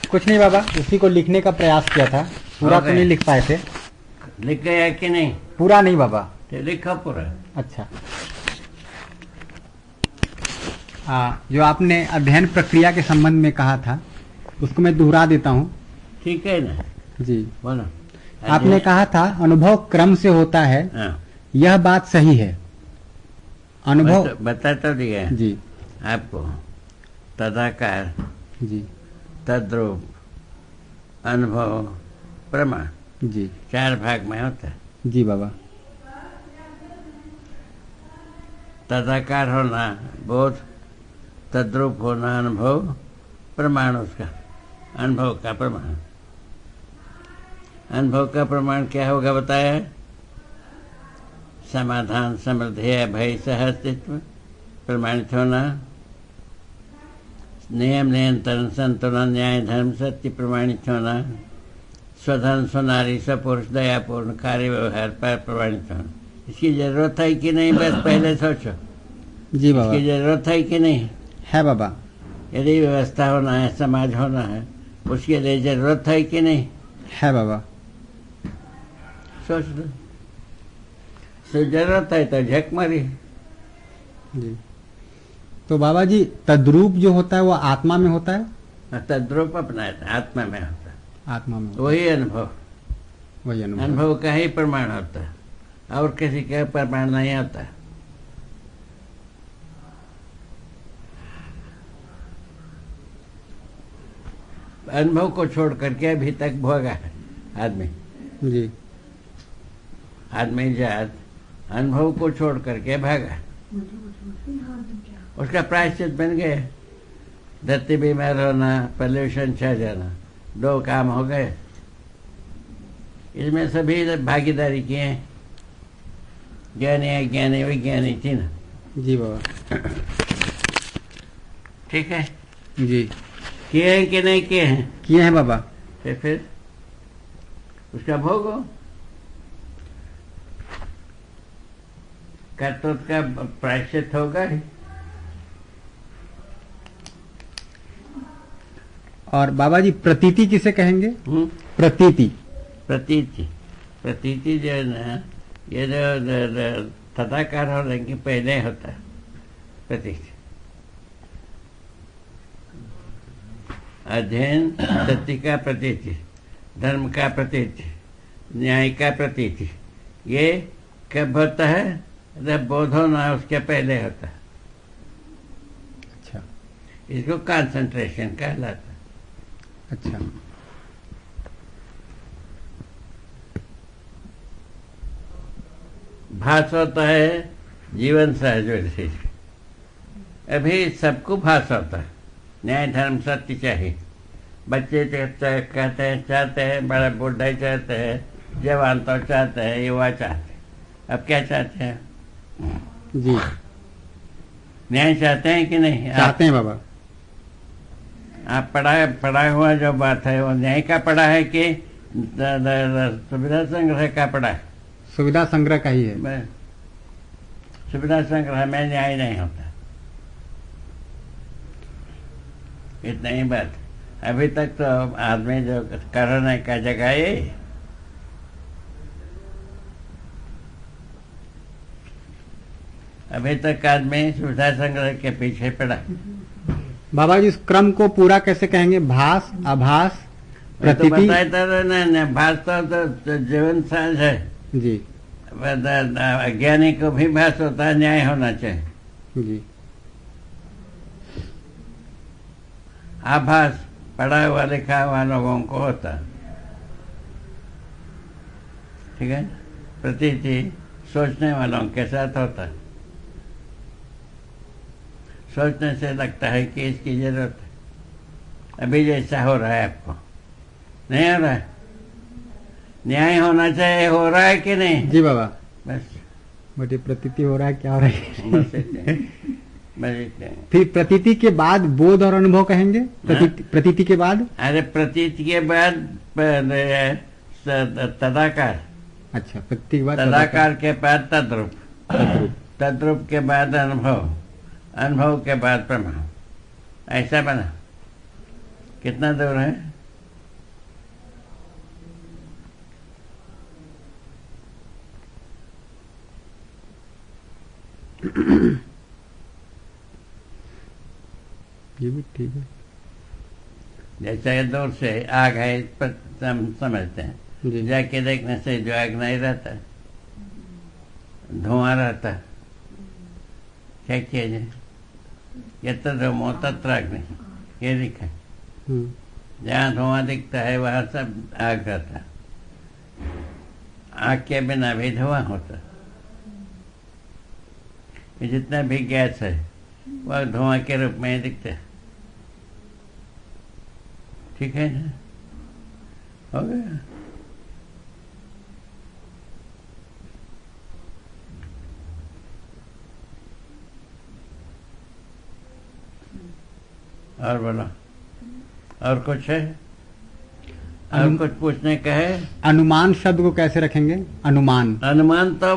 कुछ नहीं बाबा, उसी को लिखने का प्रयास किया था। पूरा तो नहीं लिख पाए थे। लिख गया कि नहीं? पूरा नहीं बाबा। तो लिखा पूरा। अच्छा, जो आपने अध्ययन प्रक्रिया के संबंध में कहा था उसको मैं दोहरा देता हूँ। ठीक है ना जी, बोलो। आपने कहा था अनुभव क्रम से होता है। हाँ, यह बात सही है। अनुभव बता तो दिया जी आपको। तदाकार, जी तद्रूप, अनुभव, प्रमाण, जी 4 भाग में होता है। जी बाबा। तदाकार होना बोध, तद्रूप होना अनुभव, प्रमाण उसका, अनुभव का प्रमाण। अनुभव का प्रमाण क्या होगा बताया? समाधान, समृद्धि, अभय, सहअस्तित्व प्रमाणित होना। नियम, नियंत्रण, संतुलन, न्याय, धर्म, सत्य प्रमाणित होना। स्वधन, स्वनारी, सपुरुष, दयापूर्ण कार्य व्यवहार पर प्रमाणित होना। इसकी जरूरत है कि नहीं? बस पहले सोचो। जी बाबा। इसकी जरूरत है कि नहीं? है बाबा। यदि व्यवस्था होना है, समाज होना है, उसके लिए जरूरत है कि नहीं? है बाबा। सोच लो। तो जरूरत है तो झक मारी। जी, तो बाबा जी तद्रूप जो होता है वो आत्मा में होता है। तद्रूप अपना आत्मा में होता है। आत्मा में वही अनुभव, वही अनुभव। अनुभव का ही प्रमाण होता है और किसी का प्रमाण नहीं होता। अनुभव को छोड़ करके अभी तक भोगा है आदमी। जी, आदमी जात अनुभव को छोड़ करके भागा। उसका प्रायश्चित बन गए। धरती बीमार होना, पॉल्यूशन छा जाना, 2 काम हो गए। इसमें सभी भागीदारी किए। ज्ञानी अज्ञानी विज्ञानी थी ना। जी बाबा। ठीक है, जी किए हैं कि नहीं किए हैं? किए हैं बाबा। फिर उसका भोगो। कर्तव्य का प्रायश्चित होगा ही। और बाबा जी प्रतीति किसे कहेंगे? प्रतीति। प्रतीति, प्रतीति जो है ना, ये जो तदाकार होने के पहले होता है प्रतीति। अध्ययन सत्य का प्रतीति, धर्म का प्रतीति, न्याय का प्रतीति, ये कब होता है? जब बोध होना उसके पहले होता है। अच्छा इसको कंसंट्रेशन कहलाता है। अच्छा, भास होता है जीवन सहज। अभी सबको भास होता है। न्याय धर्म सत्य चाहिए। बच्चे कहते हैं, चाहते हैं, बड़े बूढ़े चाहते हैं, जवान तो चाहते हैं, युवा चाहते हैं। अब क्या चाहते हैं? जी न्याय चाहते हैं कि नहीं? चाहते हैं बाबा। आप पढ़ा हुआ जो बात है वो न्याय का पढ़ा है कि सुविधा संग्रह का पढ़ा है? सुविधा संग्रह का ही है। सुविधा संग्रह में न्याय नहीं होता। इतना ही बात। अभी तक तो आदमी जो करने का जगह ये अभी तक आदमी सुविधा संग्रह के पीछे पड़ा। बाबा जी इस क्रम को पूरा कैसे कहेंगे? भास, आभास, तो प्रतीति। बताए ना, भास तो जीवन साझ है। जी अज्ञानी को भी भास होता है, न्याय होना चाहिए। जी आभास पढ़ा हुआ लिखा हुआ लोगों को होता है। ठीक है। प्रतीति सोचने वालों के साथ होता है। सोचने से लगता है कि इसकी जरूरत है। अभी जैसा हो रहा है आपको नहीं हो रहा है? न्याय होना चाहिए, हो रहा है कि नहीं? जी बाबा। बस बट प्रतीति हो रहा है, क्या हो रहा है? बस इतने। बस इतने। फिर प्रतीति के बाद बोध और अनुभव कहेंगे? प्रतीति के बाद? अरे प्रतीति के बाद तदाकार। अच्छा, प्रतीति के बाद तदाकार के बाद तद्रूप, तद्रूप, तद्रूप के बाद अनुभव, अनुभव के बाद प्रमाण। ऐसा बना। कितना दूर है? ये भी ठीक है। जैसे दूर से आग है पर हम समझते हैं, जी जाके देखने से जो आग नहीं रहता, धुआं रहता, क्या किया जाए? यत्र धूमो तत्र अग्नि, ये लिखा है। जहाँ धुआं दिखता है वहाँ सब आग रहता। आग के बिना भी धुआं होता। ये जितना भी गैस है वह धुआं के रूप में ही दिखता है। ठीक है ना? हो गया। और बोलो, और कुछ है? और कुछ पूछने का है? अनुमान शब्द को कैसे रखेंगे? अनुमान अनुमान तो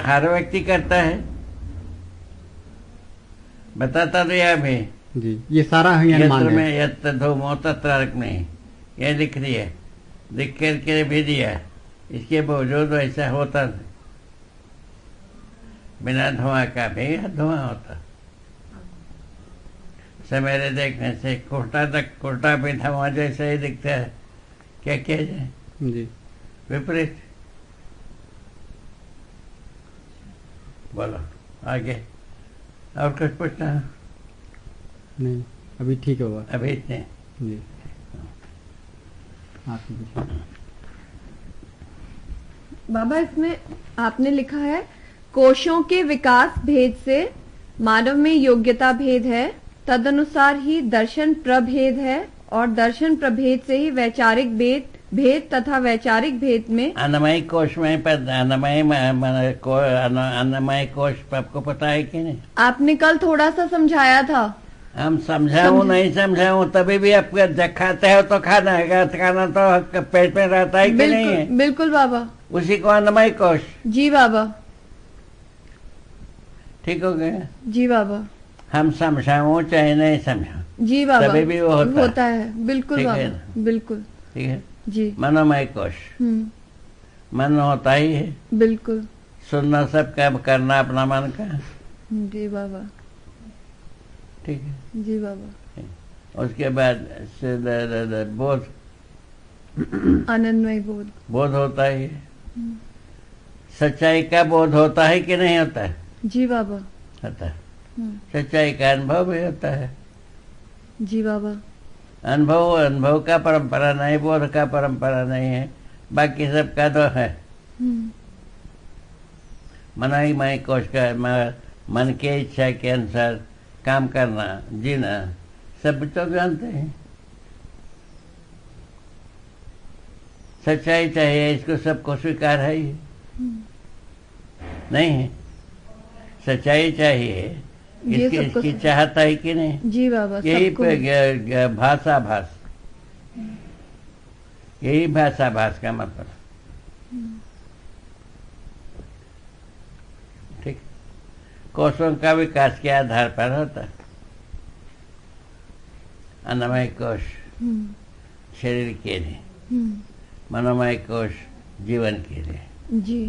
हर व्यक्ति करता है, बताता दिया अभी। जी, ये सारा ही अनुमान यत्र है। में यत्र धूमो तत्र अग्नि, ये लिख दिया, लिख करके भी दिया। इसके बावजूद ऐसा होता नहीं। बिना धुआं का भी धुआं होता। सवेरे देखने से कोटा तक, कोटा भी धुआं जैसा ही दिखता है। क्या किया जाए? जी विपरीत। बोलो आगे, और कुछ पूछना है? नहीं, अभी ठीक होगा। अभी इतने। जी आप पूछिए। बाबा, इसमें आपने लिखा है कोशों के विकास भेद से मानव में योग्यता भेद है, तदनुसार ही दर्शन प्रभेद है, और दर्शन प्रभेद से ही वैचारिक भेद तथा वैचारिक भेद में अन्नमय कोश में अन्नमय कोश आपको पता है कि नहीं? आपने कल थोड़ा सा समझाया था। हम समझाऊं नहीं समझाऊं तभी भी आप जब खाते हो तो खाना है, खाना तो पेट में रहता है कि नहीं है? बिल्कुल बाबा। उसी को अन्नमय कोश। जी बाबा। ठीक हो गया? जी बाबा। हम समझाऊं चाहे नहीं समझाऊं जी बाबा, तभी भी वो होता है। बिल्कुल ठीक है बाबा, ना? बिल्कुल। ठीक है। जी। मनोमय कोश, मन होता ही है। बिल्कुल। सुनना सबका, करना अपना मन का। जी बाबा। ठीक है। जी बाबा। उसके बाद बोध, आनंदमय बोध। बोध होता ही है। सच्चाई का बोध होता है कि नहीं होता है? जी बाबा। होता है। सच्चाई का अनुभव भी होता है। जी बाबा। अनुभव का परंपरा नहीं, बोध का परंपरा नहीं है, बाकी सबका तो है। मनोमय कोश का मन के इच्छा के अनुसार काम करना, जीना, सब तो जानते हैं। सच्चाई चाहिए, इसको सबको स्वीकार है ही नहीं है? सच्चाई चाहिए, इसकी चाहता है कि नहीं? जी बाबा। यही भाषा यही भाषा का मतलब। ठीक। कोशों का विकास के आधार पर होता है। अन्नमय कोश शरीर के लिए, मनोमय कोश जीवन के लिए, जी।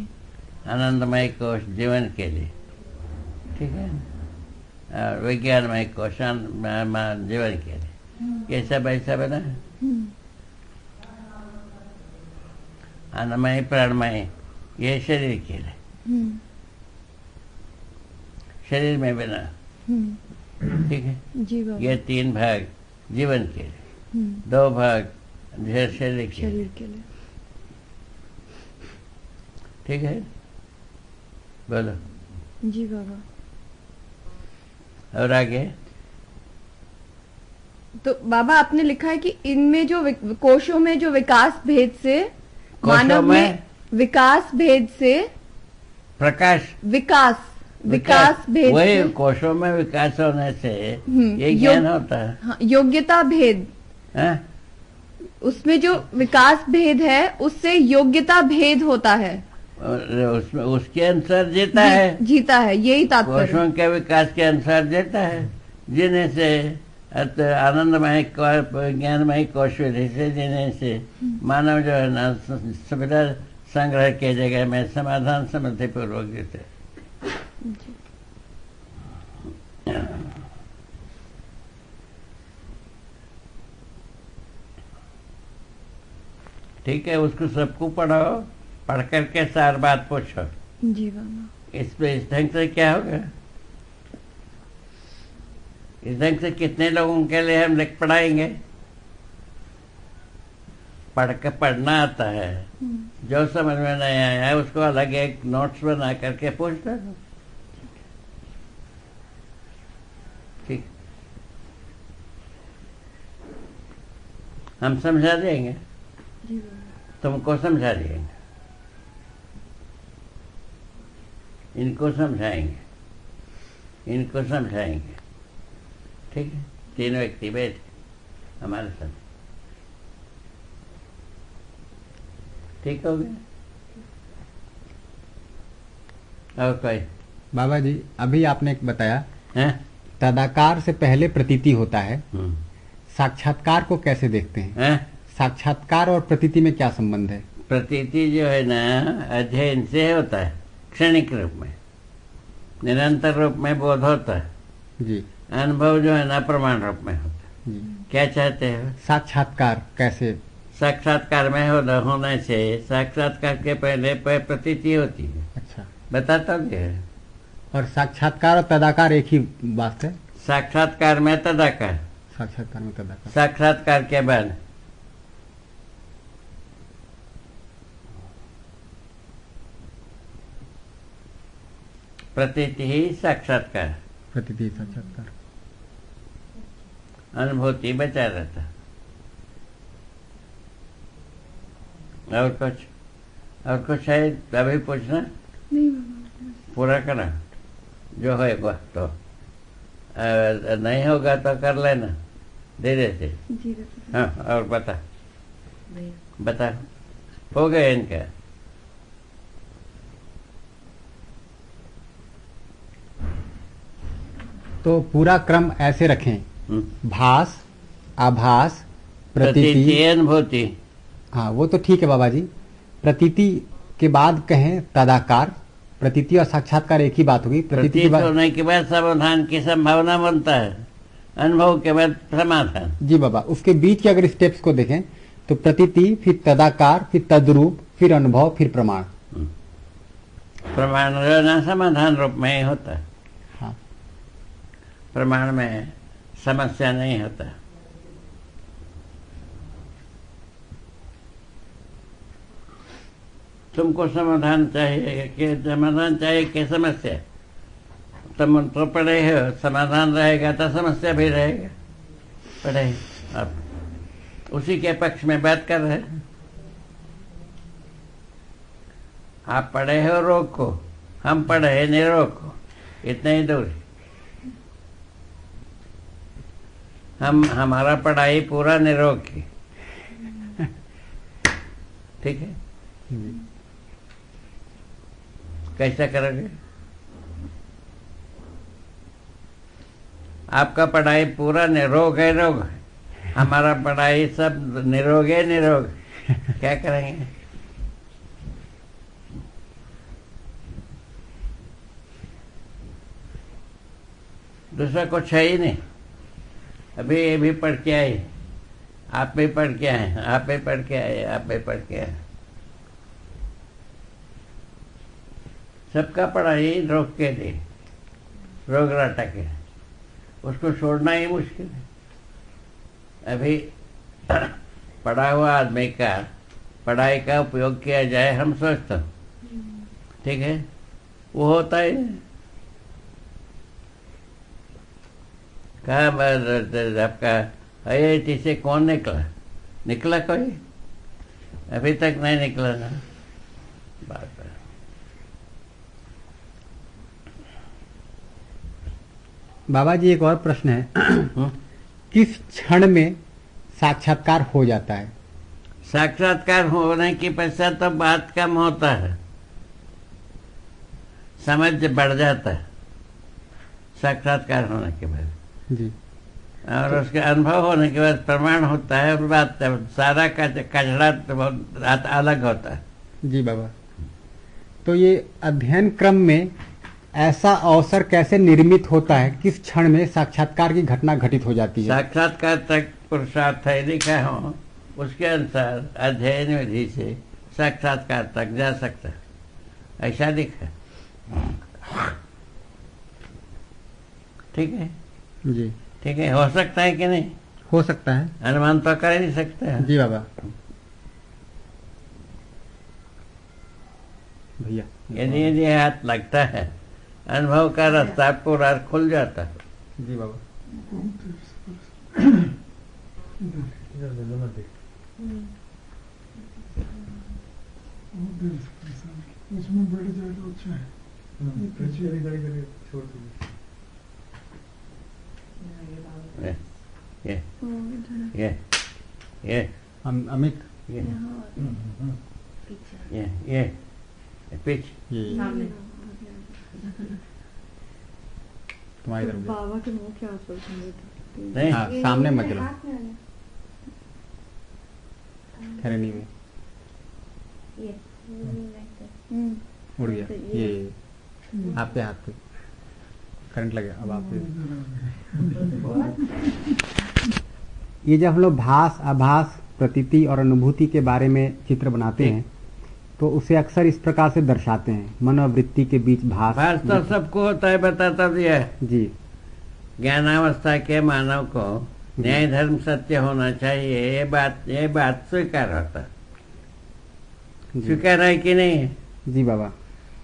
आनंदमय कोश जीवन के लिए, ठीक है। और विज्ञानमय कोश जीवन के लिए। ये सब ऐसा बना है। अन्नमय प्राणमय ये शरीर के लिए, शरीर में बना, ठीक है। जी बाबा। ये 3 भाग जीवन के लिए, 2 भाग शरीर के लिए, ठीक है। बोलो। जी बाबा। और आगे? तो बाबा आपने लिखा है कि इनमें जो कोशों में जो विकास भेद से मानव में विकास भेद से विकास भेद वही से कोशों में विकास होने से ये ज्ञान होता है। हाँ, योग्यता भेद है? उसमें जो विकास भेद है उससे योग्यता भेद होता है, उसमें उसके अनुसार जीता है, यही तात्पर्य। कोशों के विकास के अनुसार जीता है, जीने से आनंदमय ज्ञानमय कोश विधि से जीने से मानव जो है ना सुविधा संग्रह के जगह में समाधान समृद्धि पूर्वक जीते। ठीक है, उसको सबको पढ़ाओ, पढ़ करके सार बात पूछो। जी बाबा। इस ढंग से क्या होगा? इस ढंग से कितने लोगों के लिए हम लिख पढ़ाएंगे? पढ़ना आता है, जो समझ में नहीं आया उसको अलग एक नोट्स बना करके पूछ दो। ठीक, हम समझा देंगे, तुमको समझा देंगे, इनको समझाएंगे, इनको समझाएंगे। ठीक है, 3 व्यक्ति बैठ हमारे साथ। ठीक हो गया? और कोई? बाबा जी अभी आपने एक बताया हैं? तदाकार से पहले प्रतीति होता है, साक्षात्कार को कैसे देखते हैं? हैं? साक्षात्कार और प्रतीति में क्या संबंध है? प्रतीति जो है ना, अध्ययन से होता है, क्षणिक रूप में, निरंतर रूप में बोध होता है। जी। अनुभव जो है ना, प्रमाण रूप में होता है। जी। क्या चाहते हो? साक्षात्कार कैसे? साक्षात्कार में होने से साक्षात्कार के पहले प्रतीति होती है। अच्छा। बताता क्या है? और साक्षात्कार और तदाकार एक ही बात है? साक्षात्कार में तदाकार, साक्षात्कार में तदाकार। साक्षात्कार के बाद प्रतीति ही साक्षात्कार, प्रतीति साक्षात्कार। अनुभूति बचा रहता। और कुछ है अभी पूछना? नहीं बाबा। पूरा करा जो होगा तो, नहीं होगा तो कर लेना धीरे से। जी बाबा। हाँ, और बता हो गया इनका? तो पूरा क्रम ऐसे रखें, भास, आभास, प्रतीति, अनुभूति। हाँ वो तो ठीक है बाबा जी। प्रतीति के बाद कहें तदाकार, प्रतीति और साक्षात्कार एक ही बात होगी। प्रतीति के बाद होने के बाद समाधान की संभावना बनता है, अनुभव के बाद समाधान। जी बाबा, उसके बीच के अगर स्टेप्स को देखें तो प्रतीति, फिर तदाकार, फिर तद्रूप, फिर अनुभव, फिर प्रमाण। प्रमाण रहना समाधान रूप में ही होता है। हाँ। प्रमाण में समस्या नहीं होता। तुमको समाधान चाहिए कि समस्या? तुम तो पढ़े हो, समाधान रहेगा तो समस्या भी रहेगा। पढ़े आप उसी के पक्ष में बात कर रहे हैं। आप पढ़े हो रोग को, हम पढ़े हैं निरोग को, इतने ही दूर। हमारा पढ़ाई पूरा निरोग की। ठीक है, कैसा करोगे? आपका पढ़ाई पूरा निरोग है, रोग है। हमारा पढ़ाई सब निरोग है, निरोग। क्या करेंगे? दूसरा कुछ है ही नहीं। अभी ये भी पढ़ के आए, आप भी पढ़ के आए, आप भी पढ़ के आए, आप भी पढ़ के आए। सबका पढ़ाई रोक के दे, रोग राटा के, उसको छोड़ना ही मुश्किल है। अभी पढ़ा हुआ आदमी का पढ़ाई का उपयोग किया जाए, हम सोचते हैं, ठीक है, वो होता है। कहा आपका IIT से कौन निकला कोई? अभी तक नहीं निकला ना। बात है। बाबा जी एक और प्रश्न है। किस क्षण में साक्षात्कार हो जाता है? साक्षात्कार होने के पश्चात तो बात कम होता है, समझ बढ़ जाता है साक्षात्कार होने के बाद जी। और उसके अनुभव होने के बाद प्रमाण होता है, और बात सारा कचड़ा बहुत अलग होता है। जी बाबा, तो ये अध्ययन क्रम में ऐसा अवसर कैसे निर्मित होता है? किस क्षण में साक्षात्कार की घटना घटित हो जाती है? साक्षात्कार तक पुरुषार्थ है लिखा हो, उसके अनुसार अध्ययन विधि से साक्षात्कार तक जा सकता है, ऐसा लिखा है। ठीक है, जी ठीक है, हो सकता है कि नहीं? हो सकता है अनुमान तो कर ही नहीं सकते हैं। जी बाबा। भैया यदि यदि हाथ लगता है, अनुभव का रास्ता पूरा खुल जाता है। जी बाबा। उसमें बैठ जाए तो अच्छा है। छोड़ ये अमित ये पिच ये तुम्हारी तरफ जा। बाबा के मुंह के आसपास संगीत नहीं, हाँ सामने मत चलो, खैरनी में उड़ गया ये आपके हाथ पे करंट लगे। अब आप ये जब हम लोग भास, आभास, प्रतीति और अनुभूति के बारे में चित्र बनाते हैं तो उसे अक्सर इस प्रकार से दर्शाते हैं, मनोवृत्ति के बीच भास। भास तो सबको होता है, बताता दिया है। जी ज्ञानावस्था के मानव को न्याय धर्म सत्य होना चाहिए, ये बात स्वीकार होता है। जी स्वीकार है कि नहीं है? जी बाबा,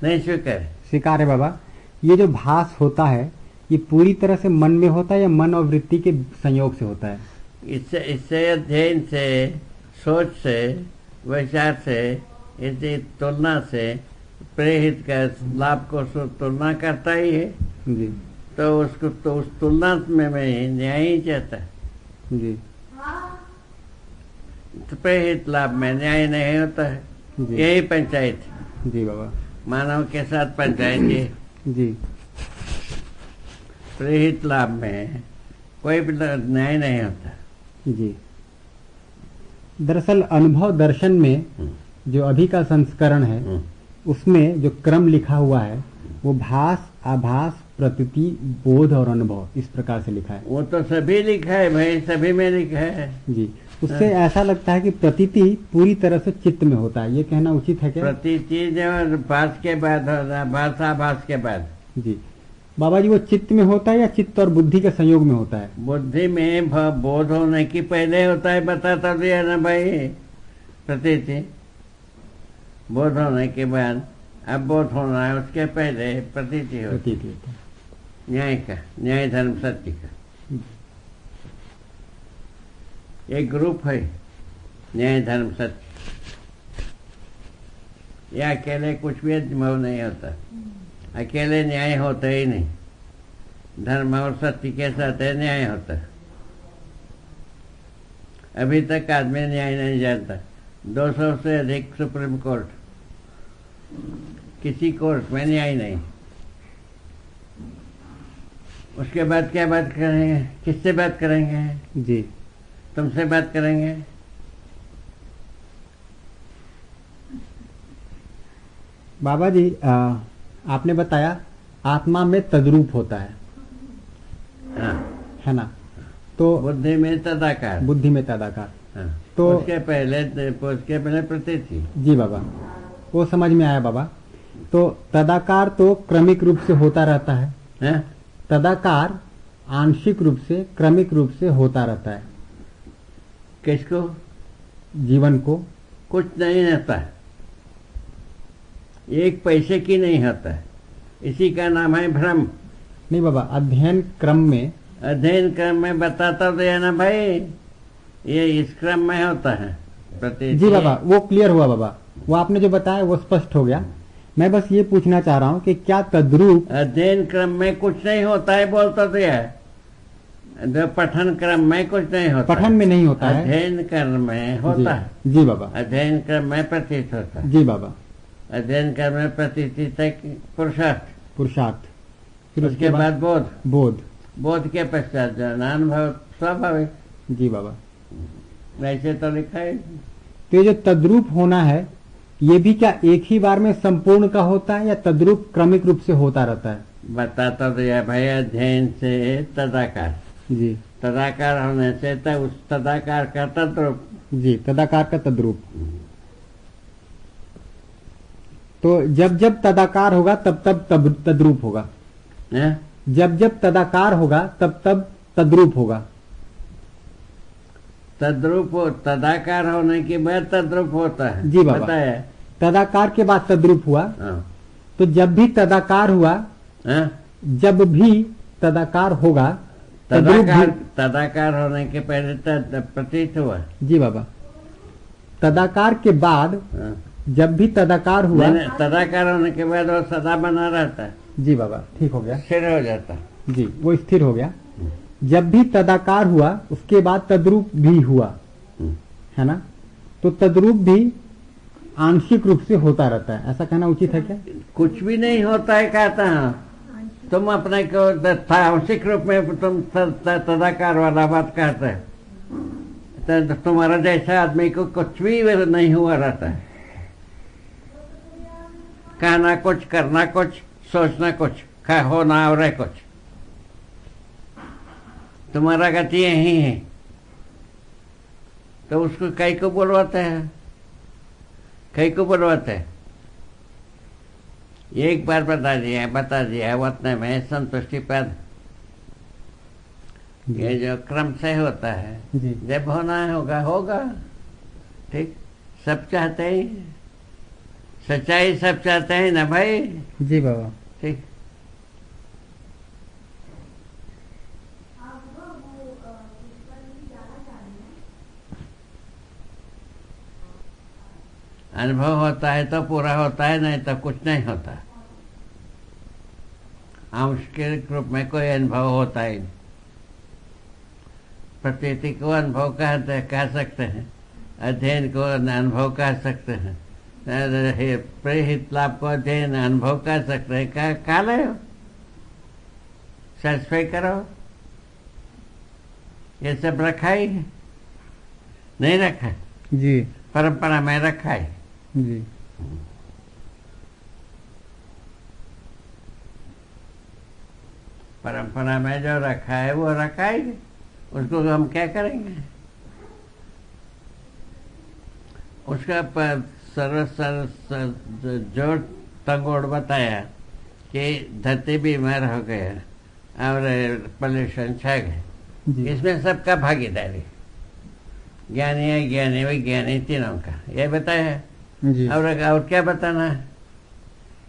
नहीं स्वीकार है। स्वीकार है बाबा। ये जो भास होता है ये पूरी तरह से मन में होता है या मन और वृत्ति के संयोग से होता है? इससे अध्ययन से, सोच से, विचार से, इसी तुलना से प्रेरित का लाभ को तुलना करता ही है। जी तो उसको तो उस तुलना में मैं न्याय ही चाहता है। जी तो प्रेरित लाभ में न्याय नहीं होता है। जी यही पंचायत जी बाबा। मानव के साथ पंचायत है। जी प्रेरित लाभ में कोई भी न्याय नहीं होता। जी दरअसल अनुभव दर्शन में जो अभी का संस्करण है उसमें जो क्रम लिखा हुआ है वो भास, आभास, प्रतीति, बोध और अनुभव इस प्रकार से लिखा है। वो तो सभी लिखा है भाई, सभी में लिखा है। जी उससे ऐसा लगता है कि प्रतीति पूरी तरह से चित्त में होता है, ये कहना उचित है क्या? प्रतीति जो भास के बाद होता है, भास आभास के बाद। जी बाबा जी वो चित्त में होता है या चित्त और बुद्धि के संयोग में होता है? बुद्धि में बोध होने की पहले होता है, बताता दिया ना भाई। प्रतीति बोध होने के बाद, अब बोध होना है उसके पहले प्रतीति होती प्रतीति होता है। है। न्याय का, न्याय धर्म सत्य का एक ग्रुप है, न्याय धर्म सत्य। यह अकेले कुछ भी अनुभव नहीं होता, अकेले न्याय होता ही नहीं। धर्म और सत्य के साथ है न्याय होता है। अभी तक आदमी न्याय नहीं जानता। 200 से अधिक सुप्रीम कोर्ट, किसी कोर्ट में न्याय नहीं। उसके बाद क्या बात करेंगे? किससे बात करेंगे? जी तुमसे बात करेंगे। बाबा जी आपने बताया आत्मा में तद्रूप होता है, हाँ, है ना? तो बुद्धि में तदाकार। बुद्धि में तदाकार। हाँ, तो उसके पहले प्रतीति। जी बाबा वो समझ में आया बाबा। तो तदाकार तो क्रमिक रूप से होता रहता है। हाँ? तदाकार आंशिक रूप से, क्रमिक रूप से होता रहता है किसको? जीवन को। कुछ नहीं होता है, एक पैसे की नहीं होता है। इसी का नाम है भ्रम। नहीं बाबा, अध्ययन क्रम में, अध्ययन क्रम में बताता तो है ना भाई, ये इस क्रम में होता है प्रतीति। जी बाबा वो क्लियर हुआ बाबा, वो आपने जो बताया वो स्पष्ट हो गया। मैं बस ये पूछना चाह रहा हूँ कि क्या तद्रूप अध्ययन क्रम में कुछ नहीं होता है, बोलता तो है। पठन क्रम में कुछ नहीं होता। पठन में नहीं होता है, अध्ययन क्रम में होता है। जी बाबा। अध्ययन क्रम में प्रतीत होता है। जी बाबा। अध्ययन क्रम में प्रतीति तक पुरुषार्थ, पुरुषार्थ, फिर उसके बाद बोध, बोध। बोध के पश्चात अनुभव स्वाभाविक। जी बाबा। वैसे तो लिखा है। तो ये जो तद्रूप होना है ये भी क्या एक ही बार में संपूर्ण का होता है या तद्रूप क्रमिक रूप से होता रहता है? बताता तो यह भाई, अध्ययन से तदाकार, जी तदाकार होने से उस तदाकार का तद्रूप जी, तदाकार का तद्रूप। तो जब जब तदाकार होगा तब तब तद्रूप होगा। हैं? जब जब तदाकार होगा तब तब तद्रूप होगा। तदाकार होने के बाद तद्रूप होता है। जी बाबा। बताया। तदाकार के बाद तद्रूप हुआ। हाँ। तो जब भी तदाकार हुआ, हाँ? जब भी तदाकार होगा तद्रूप तदाकार होने के पहले प्रतीत हुआ। जी बाबा। तदाकार के बाद हाँ। जब भी तदाकार हुआ, नहीं, तदाकार होने के बाद वो सदा बना रहता है, जी बाबा, ठीक हो गया। स्थिर हो जाता। जी, वो स्थिर हो गया। जब भी तदाकार हुआ उसके बाद तद्रूप भी हुआ, है ना। तो तद्रूप भी आंशिक रूप से होता रहता है, ऐसा कहना उचित है क्या? कुछ भी नहीं होता है कहता है। तुम अपने को आंशिक रूप में तुम तदाकार वाला बात कहते हैं, तो तुम्हारा जैसा आदमी को कुछ भी नहीं हुआ रहता है। कहना कुछ, करना कुछ, सोचना कुछ, होना और कुछ। तुम्हारा गति यही है, तो उसको कई को बुलवाते हैं, कई को बुलवाते हैं। एक बार बता दिया उतने में संतुष्टि पद। ये जो क्रम से होता है, जी। जब होना होगा होगा, ठीक। सब चाहते हैं, सच्चाई सब चाहते हैं ना भाई। जी बाबा। ठीक। अनुभव होता है तो पूरा होता है, नहीं तो कुछ नहीं होता। अंश के रूप में कोई अनुभव होता ही नहीं। प्रतीति को अनुभव कह सकते हैं, अध्ययन को अनुभव कह सकते हैं, प्रेहित लाभ को अध्ययन अनुभव कर सकते हैं। कहा ले सेटिस्फाई करो। ये सब रखा ही है, नहीं रखा? जी। परंपरा में रखा है। जी। परंपरा में जो रखा है वो रखा ही, उसको हम क्या करेंगे? उसका जो तंगोड़ बताया कि धरती बीमार हो गया और पोल्यूशन छा गया, इसमें सबका भागीदारी, ज्ञानी अज्ञानी विज्ञानी तीनों का, ये बताया। जी। और क्या बताना है?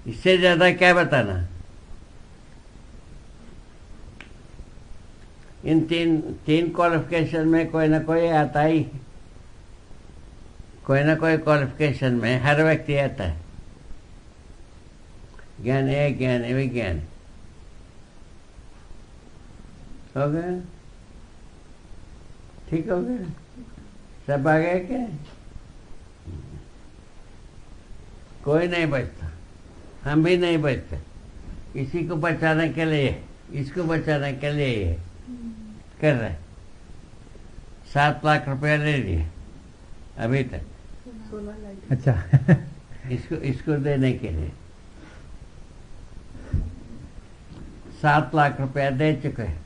इससे ज्यादा क्या बताना? इन तीन क्वालिफिकेशन में कोई ना कोई आता ही, कोई ना कोई क्वालिफिकेशन में हर व्यक्ति आता है। ज्ञानी अज्ञानी विज्ञानी हो गया, ठीक हो गया, सब आ गए क्या? कोई नहीं बचता, हम भी नहीं बचते। इसी को बचाने के लिए, इसको बचाने के लिए ये कर रहे। 7 लाख रुपया ले लिए अभी तक। अच्छा। इसको देने के लिए 7 लाख रुपया दे चुके हैं।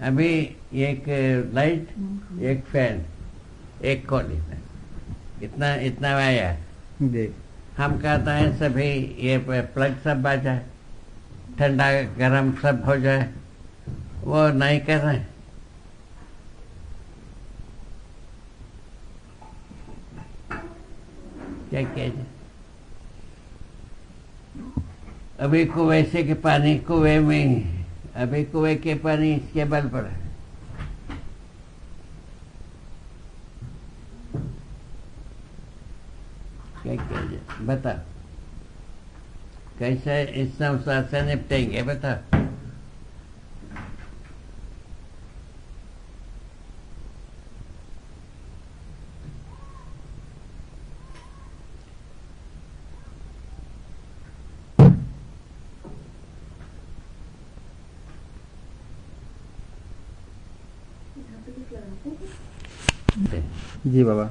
अभी एक लाइट, एक फैन, एक कॉली, इतना आया। जी। हम कहते हैं सभी ये प्लग सब आ जाए, ठंडा गरम सब हो जाए, वो नहीं कर रहे। क्या किया जाए? अभी कुएं से के पानी कुएं में, अभी कुएं के पानी इसके बल पर है। क्या किया जाए बता? कैसे इस संसार से निपटेंगे बता? जी बाबा।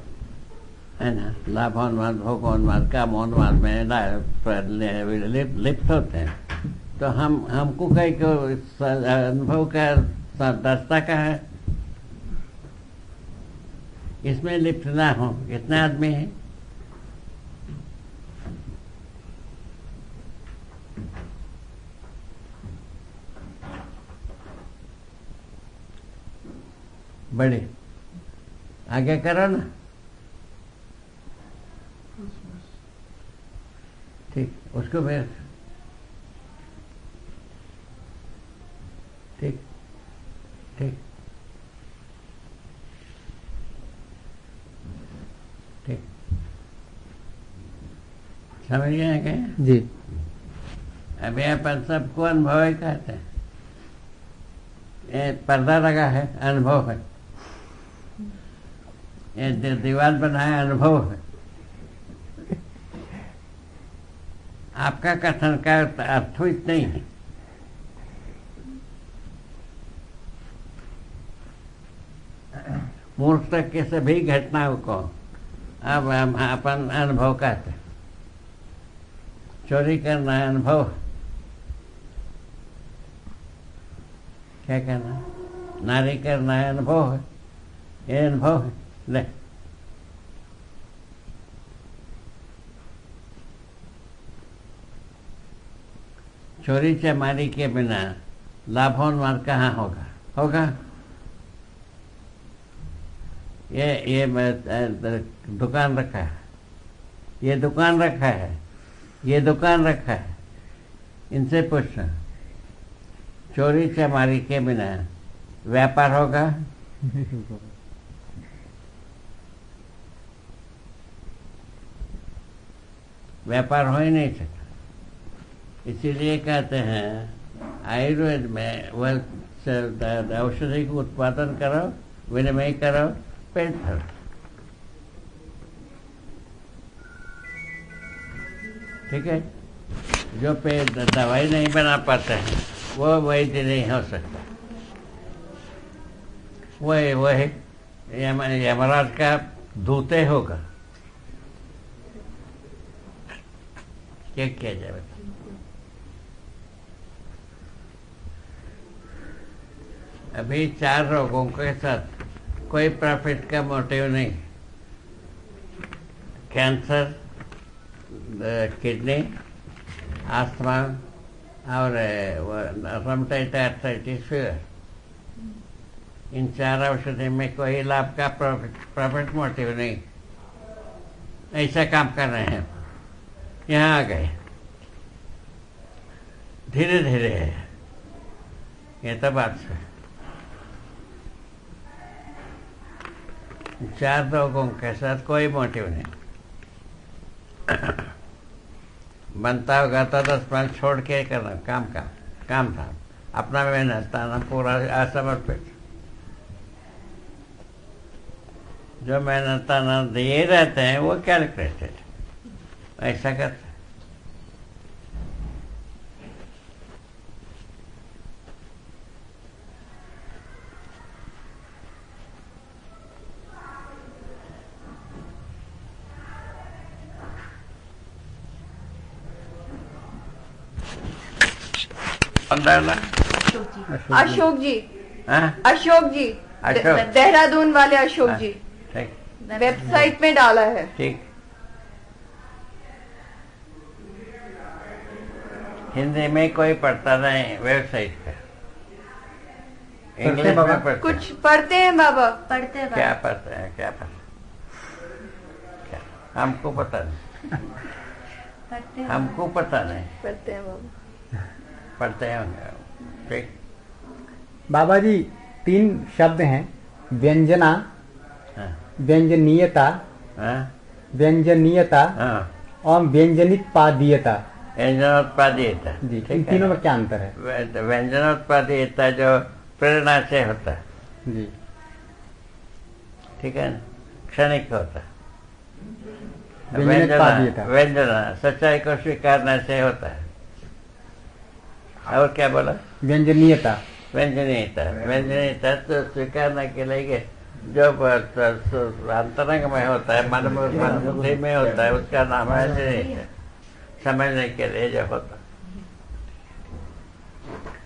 है ना, लाभोन्माद भोगोन्माद कामोन्माद में लिप्त होते हैं। तो हमको कहीं को अनुभव का रास्ता का है, इसमें लिप्त ना हो। कितने आदमी हैं? बड़े आगे करो ना। ठीक, उसको फिर ठीक ठीक ठीक, समझ गए क्या? जी। अभी अपन सबको अनुभव ही कहते हैं। ये पर्दा लगा है, अनुभव है। ये दीवार बनाया, अनुभव है। आपका कथन का अर्थवित नहीं है। मूर्ख तक के सभी घटनाओं को अब हम अपन अनुभव कहते हैं। चोरी करना है, अनुभव है। क्या करना? नारी करना है, अनुभव है। ये अनुभव है। ले, चोरी चमारी के बिना लाभोन्माद कहाँ होगा? होगा। ये दुकान रखा है, ये दुकान रखा है, ये दुकान रखा है। इनसे पूछना, चोरी चमारी के बिना व्यापार होगा? व्यापार हो ही नहीं सकता। इसीलिए कहते हैं आयुर्वेद में वह औषधि को उत्पादन करो, विनिमय करो, पेट भरो। ठीक है? जो पेट दवाई नहीं बना पाते हैं वो वैद्य नहीं हो सकता। वही यमराज का दूते होगा। क्या किया जाए? अभी 4 रोगों के साथ कोई प्रॉफिट का मोटिव नहीं। कैंसर, किडनी, आस्थमा और रूमेटॉइड आर्थराइटिस, फीवर। इन 4 औषधि में कोई लाभ का प्रॉफिट मोटिव नहीं। ऐसा काम कर रहे हैं। यहाँ आ गए धीरे धीरे है। ये तो बात है। 4 लोगों के साथ कोई मोटिव नहीं। बनता होगा तो 10 मिनट छोड़ के करना काम था। अपना मेहनत था, पूरा असमर्पित। जो मेहनत दिए रहते हैं वो कैलकुलेटेड। ऐसा करते अशोक जी। हाँ? अशोक जी, अशोक। देहरादून वाले अशोक जी। ठीक वेबसाइट में डाला है। ठीक। हिंदी में कोई पढ़ता नहीं वेबसाइट पे। इंग्लिश में पढ़ते। कुछ पढ़ते हैं बाबा? पढ़ते हैं क्या पढ़ते हैं? क्या हमको पता नहीं। पढ़ते हैं। हमको पता नहीं। पढ़ते हैं बाबा। पढ़ते हैं। ठीक। बाबा जी 3 शब्द हैं, व्यंजना, हाँ। व्यंजनीयता, हाँ? व्यंजनीयता हाँ। और व्यंजनितपादीयता। व्यंजनोत्पादीयता। जी, इन ठीक तीनों है। में क्या अंतर है? व्यंजनोत्पादीयता जो प्रेरणा से होता है। जी, ठीक है ना? क्षणिक होता है। व्यंजनोत्पादीयता। व्यंजना सच्चाई को स्वीकारने से होता है। और क्या बोला? व्यंजनीयता। व्यंजनीयता तो स्वीकारने के लिए जो अंतरंग में होता है, मन बुद्धि में होता है, उसका नाम है व्यंजनीयता। समझने के लिए जो होता।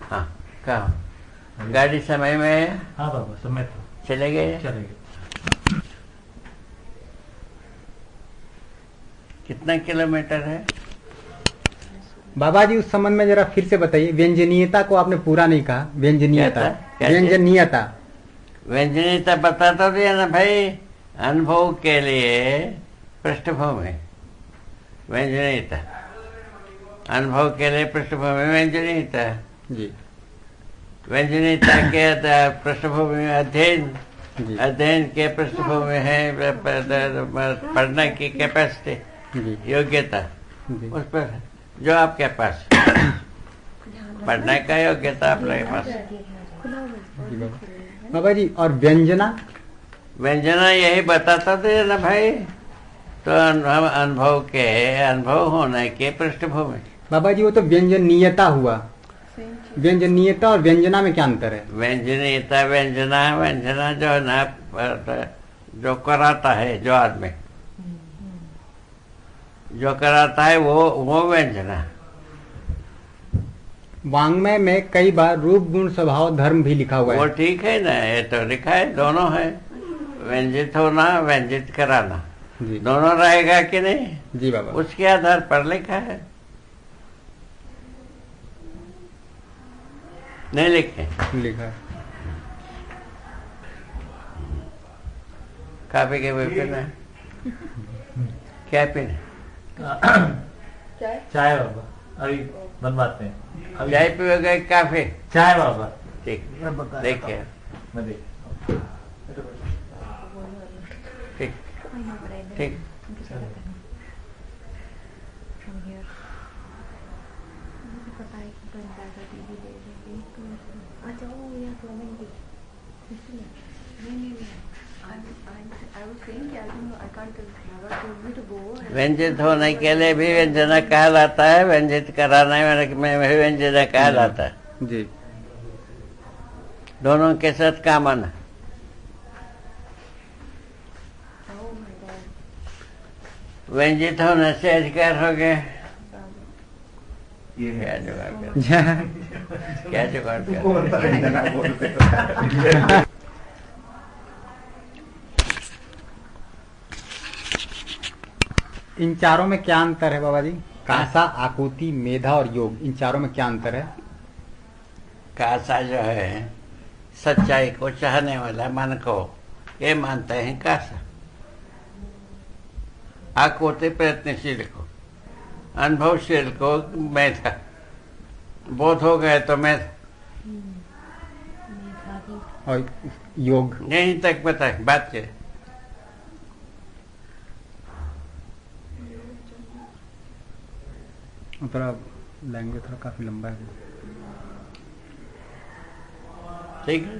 हाँ, कहा गाड़ी समय में? हाँ बाबा, समय तो चले गए। चलेगा। कितना किलोमीटर है? बाबा जी उस संबंध में जरा फिर से बताइए। व्यंजनीयता को आपने पूरा नहीं कहा। व्यंजनीयता, क्या था? व्यंजनीयता। व्यंजनीयता बता तो दिया ना भाई, अनुभव के लिए पृष्ठभूमि व्यंजनीयता, अनुभव के लिए पृष्ठभूमि व्यंजनीयता। जी व्यंजनीयता के पृष्ठभूमि में अध्ययन, जी अध्ययन के पृष्ठभूमि है पढ़ने की कैपेसिटी, जी योग्यता। जी उस पर जो आपके पास पढ़ने का योग्यता आप लोगों के पास। जी बाबा। बाबा जी और व्यंजना? व्यंजना यही बताता थे ना भाई, तो अनुभव के, अनुभव होने के पृष्ठभूमि। बाबा जी वो तो व्यंजनीयता हुआ। व्यंजनीयता और व्यंजना में क्या अंतर है? व्यंजनीयता, व्यंजना, व्यंजना जो है ना, जो कराता है, जो आदमी जो कराता है वो व्यंजना। वांग्मय में कई बार रूप गुण स्वभाव धर्म भी लिखा हुआ वो है। ठीक है ना, ये तो लिखा है, दोनों है। व्यंजित होना, व्यंजित कराना, जी दोनों रहेगा कि नहीं, जी बाबा। उसके आधार पर लिखा है। नहीं लिखे? लिखा है। काफी के भी पीना? क्या पीना? चाय बाबा, अभी बनवाते हैं। अभी चाय पियोगे काफी? चाय बाबा, ठीक, मैं बता देखिए, मैं देख ठीक ठीक। व्यंजित होने के लिए भी व्यंजना कहलाता है, व्यंजित कराने में भी व्यंजना कहलाता है। जी दोनों के साथ कॉमन है। व्यंजित होने से अधिकार हो गए। क्या जुगाड़ कर, क्या जुगाड़ कर? इन चारों में क्या अंतर है बाबा जी? कासा, आकुति, मेधा और योग, इन चारों में क्या अंतर है? कासा जो है सच्चाई को चाहने वाला मन को ये मानते हैं कासा। आकुति प्रयत्नशील को, अनुभवशील को मेधा। बोध हो गए तो मेधा। और योग? यहीं तक बताए बात के। थोड़ा लैंग्वेज थोड़ा काफी लंबा है। ठीक है,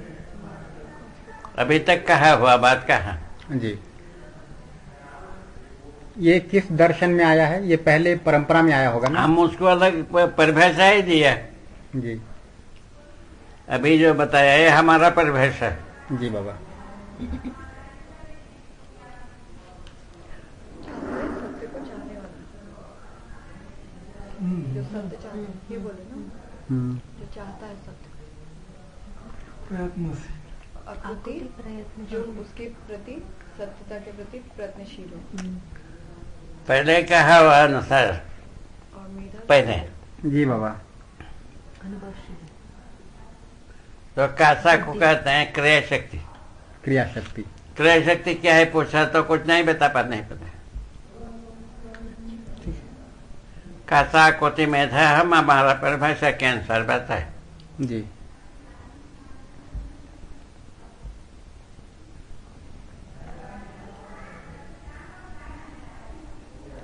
अभी तक कहा हुआ बात कहा। जी ये किस दर्शन में आया है? ये पहले परंपरा में आया होगा ना? हम उसको अलग परिभाषा ही दिया। जी अभी जो बताया ये हमारा परिभाषा है। जी बाबा। जो सत्य चाहता है, ये बोले ना, जो चाहता है सत्य, प्रयत्न से आकुति जो उसके प्रति, सत्यता के प्रति प्रयत्नशील हो। पहले कहा हुआ अनुसार और मेधा पहले जी बाबा। तो कासा को कहते हैं क्रिया शक्ति। क्रिया शक्ति। क्रिया शक्ति क्या है पूछा तो कुछ नहीं बता पा, नहीं पता। कासा, कोटि, मेधा हम हमारा परिभाषा के अनुसार बताए। जी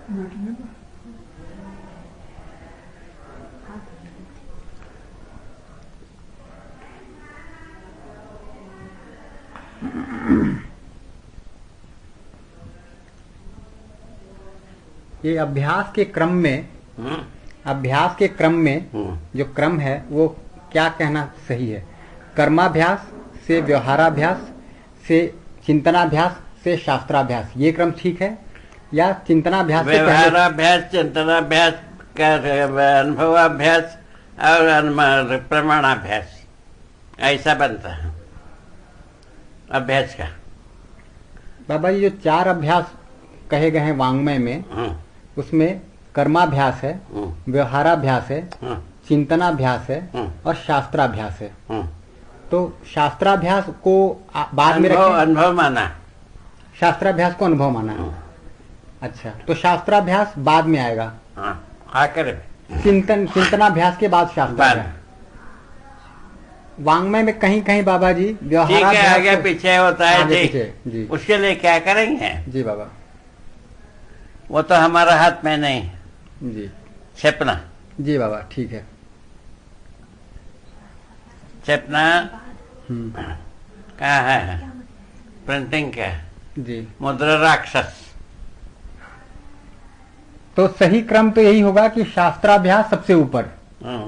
बैठने का ये अभ्यास के क्रम में, हम्म, अभ्यास के क्रम में जो क्रम है वो क्या कहना सही है? कर्माभ्यास से व्यवहाराभ्यास से चिंतनाभ्यास से शास्त्राभ्यास, ये क्रम ठीक है? या चिंतनाभ्यास से पहले? व्यवहाराभ्यास, चिंतनाभ्यास, अनुभवाभ्यास और प्रमाणाभ्यास, ऐसा बनता है अभ्यास का। बाबा जी जो चार अभ्यास कहे गए हैं वांग्मय में, उसमें कर्माभ्यास है, व्यवहाराभ्यास है, चिंतनाभ्यास है और शास्त्राभ्यास है। तो शास्त्राभ्यास को बाद में रखें। अनुभव माना, शास्त्राभ्यास को अनुभव माना। अच्छा, तो शास्त्राभ्यास बाद में आएगा। आकर चिंतनाभ्यास के बाद शास्त्राभ्यास। वांग्मय में कहीं कहीं बाबा जी ठीक है, व्यवहाराभ्यास आगे पीछे होता है आगे जी। पीछे, जी उसके लिए क्या करेंगे? जी बाबा वो तो हमारा हाथ में नहीं, जी छेपना। जी बाबा ठीक है। छेपना हम्म, कहाँ है? प्रिंटिंग का जी। मुद्रा राक्षस। तो सही क्रम तो यही होगा कि शास्त्राभ्यास सबसे ऊपर।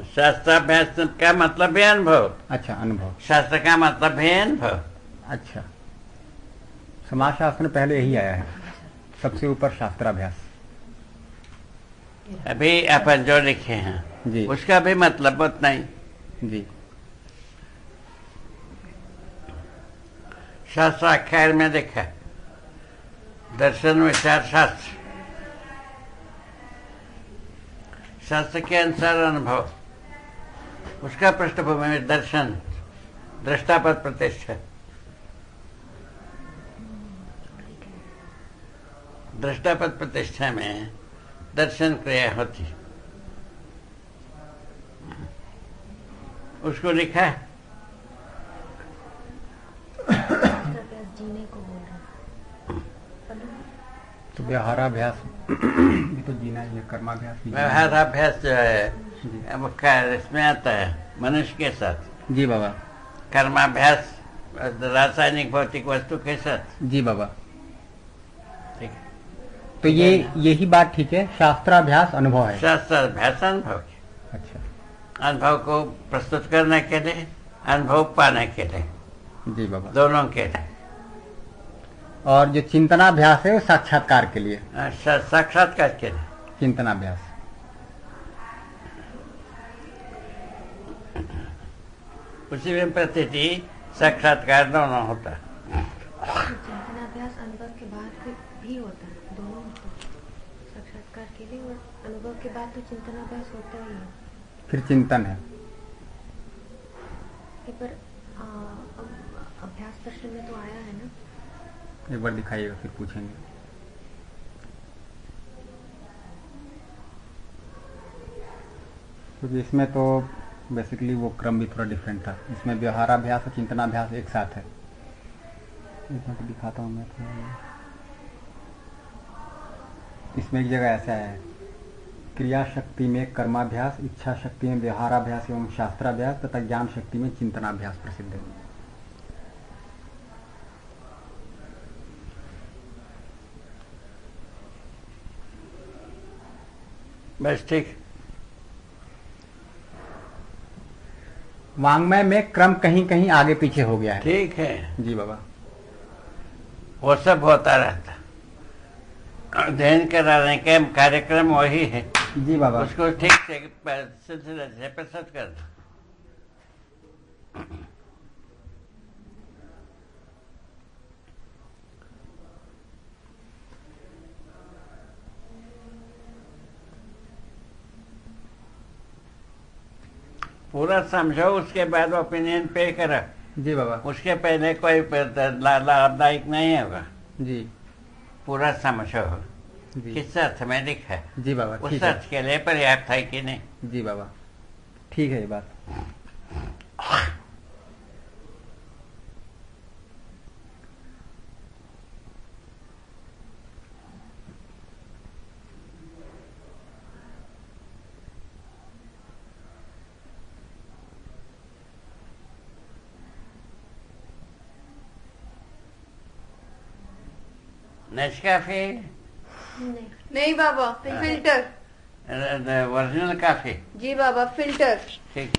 शास्त्राभ्यास का मतलब है अनुभव। अच्छा, अनुभव। शास्त्र का मतलब है अनुभव। अच्छा, समाजशास्त्र में पहले यही आया है, सबसे ऊपर शास्त्राभ्यास। अभी अपन जो लिखे हैं जी उसका भी मतलब उतना ही। जी शास्त्राख्यान में देखा, दर्शन विचार शास्त्र, शास्त्र के अनुसार अनुभव, उसका पृष्ठभूमि में दर्शन, दृष्टापद प्रतिष्ठा। दृष्टापद प्रतिष्ठा में दर्शन क्रिया होती, उसको लिखा है। जीने को बोल रहा तो व्यवहाराभ्यास भी तो जीना ही है, कर्माभ्यास भी जीना है। व्यवहाराभ्यास जो है जी। अब इसमें आता है मनुष्य के साथ। जी बाबा। कर्माभ्यास रासायनिक भौतिक वस्तु के साथ। जी बाबा। ठीक है, तो ये यही बात ठीक है, शास्त्राभ्यास अनुभव है। शास्त्राभ्यास अनुभव के, अच्छा अनुभव को प्रस्तुत करने के लिए, अनुभव पाने के लिए, जी बाबा। दोनों के लिए। और जो चिंतनाभ्यास है वो साक्षात्कार के लिए। साक्षात्कार के लिए चिंतनाभ्यास। उसी में प्रतीति साक्षात्कार दोनों होता है। चिंतनाभ्यास अनुभव के बाद भी होता है, दोनों होता है। साक्षात्कार के लिए और अनुभव के बाद तो चिंतनाभ्यास होता ही है। फिर चिंतन है। पर अभ्यास दर्शन में तो आया है ना। एक बार दिखाइएगा फिर पूछेंगे। क्योंकि इसमें तो बेसिकली वो क्रम भी थोड़ा डिफरेंट था। इसमें व्यवहाराभ्यास और चिंतनाभ्यास एक साथ है। इसमें तो दिखाता हूँ मैं थोड़ा। इसमें एक जगह ऐसा है, क्रिया शक्ति में कर्माभ्यास, इच्छा शक्ति में व्यवहाराभ्यास एवं शास्त्राभ्यास तथा ज्ञान शक्ति में चिंतनाभ्यास प्रसिद्ध है। बस ठीक। वांग्मय में क्रम कहीं कहीं आगे पीछे हो गया है। ठीक है, जी बाबा। वो सब होता रहता। अध्ययन कराने के कार्यक्रम वही है। जी बाबा। उसको ठीक से सिलसिले से प्रस्तुत कर दो। पूरा समझो, उसके बाद ओपिनियन पे करो। जी बाबा। उसके पहले कोई लाभदायक नहीं होगा। जी पूरा समझो जी किस अर्थ में लिखा है, जी बाबा। उस ठीक है। अर्थ के लिए पर्याप्त है कि नहीं। जी बाबा ठीक है ये बात। नेस्काफे, नहीं, नहीं बाबा, फिल्टर। ओरिजिनल काफी। जी बाबा, फिल्टर। ठीक।